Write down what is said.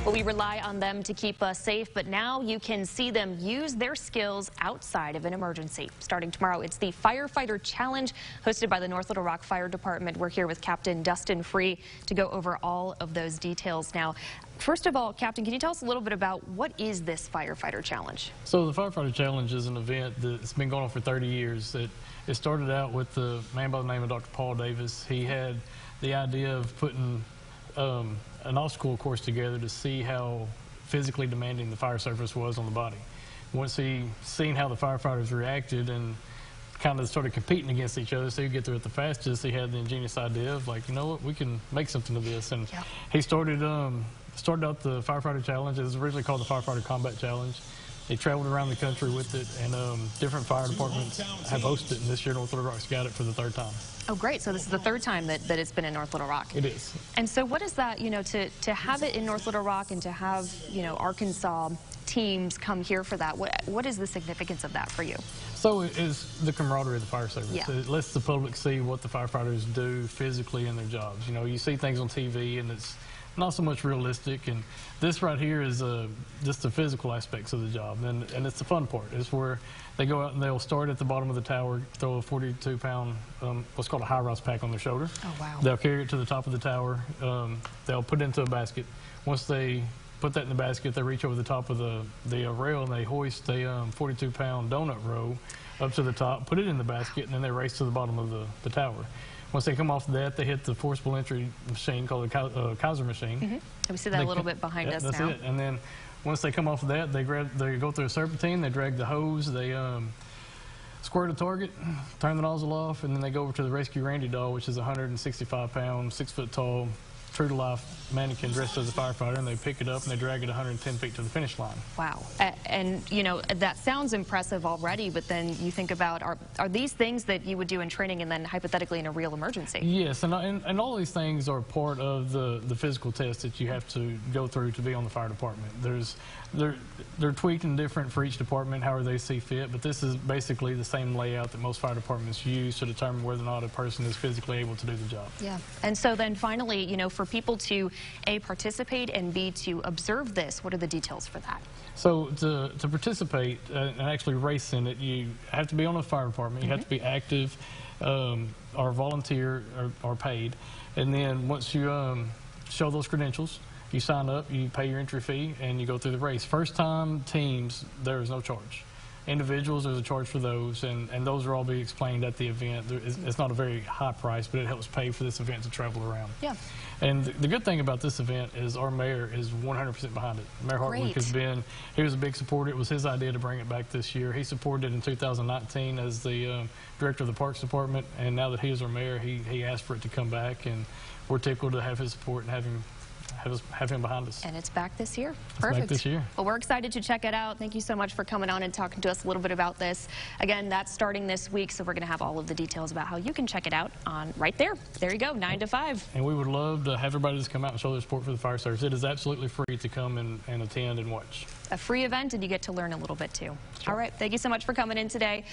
Well, we rely on them to keep us safe, but now you can see them use their skills outside of an emergency. Starting tomorrow, it's the Firefighter Challenge hosted by the North Little Rock Fire Department. We're here with Captain Dustin Free to go over all of those details now. First of all, Captain, can you tell us a little bit about what is this Firefighter Challenge? So the Firefighter Challenge is an event that's been going on for 30 years. It started out with a man by the name of Dr. Paul Davis. He had the idea of putting an obstacle course together to see how physically demanding the fire service was on the body. Once he seen how the firefighters reacted and kind of started competing against each other so he'd get through it the fastest, he had the ingenious idea of, like, you know what, we can make something of this. And he started out the Firefighter Challenge. It was originally called the Firefighter Combat Challenge. He traveled around the country with it, and different fire departments have hosted it, and this year North Little Rock's got it for the third time. Oh, great. So this is the third time that it's been in North Little Rock. It is. And so what is that, you know, to have it in North Little Rock and to have, you know, Arkansas teams come here for that, what is the significance of that for you? So it is the camaraderie of the fire service. Yeah. It lets the public see what the firefighters do physically in their jobs. You know, you see things on TV, and it's not so much realistic, and this right here is just the physical aspects of the job, and it's the fun part. It's where they go out and they'll start at the bottom of the tower, throw a 42-pound what's called a high-rise pack on their shoulder. Oh, wow. They'll carry it to the top of the tower. They'll put it into a basket. Once they put that in the basket, they reach over the top of the rail and they hoist a 42-pound donut row up to the top, put it in the basket, and then they race to the bottom of the tower. Once they come off that, they hit the forcible entry machine called the Kaiser machine. Mm-hmm. We see that a little bit behind us that's now. It. And then once they come off of that, they go through a serpentine, they drag the hose, they squirt a target, turn the nozzle off, and then they go over to the Rescue Randy doll, which is a 165-pound, 6-foot-tall, true-to-life mannequin dressed as a firefighter, and they pick it up and they drag it 110 feet to the finish line. Wow. And, you know, that sounds impressive already, but then you think about, are these things that you would do in training and then hypothetically in a real emergency? Yes, and all these things are part of the physical test that you have to go through to be on the fire department. They're tweaked and different for each department, however they see fit, but this is basically the same layout that most fire departments use to determine whether or not a person is physically able to do the job. Yeah. And so then finally, you know, for people to A, participate, and B, to observe this, what are the details for that? So to participate and actually race in it, you have to be on a fire department, you have to be active or volunteer or paid, and then once you show those credentials, you sign up, you pay your entry fee, and you go through the race. First time teams, there is no charge. Individuals, there's a charge for those, and those will all be explained at the event. It's not a very high price, but it helps pay for this event to travel around. Yeah. And the good thing about this event is our mayor is 100% behind it. Mayor Hartwick has been, he was a big supporter. It was his idea to bring it back this year. He supported it in 2019 as the director of the Parks Department, and now that he is our mayor, he asked for it to come back, and we're tickled to have his support and have him behind us. And it's back this year. It's Perfect. back this year. Well, we're excited to check it out. Thank you so much for coming on and talking to us a little bit about this. Again, that's starting this week, so we're going to have all of the details about how you can check it out on right there. There you go, 9 to 5. And we would love to have everybody just come out and show their support for the fire service. It is absolutely free to come and attend and watch. A free event, and you get to learn a little bit too. Sure. All right, thank you so much for coming in today.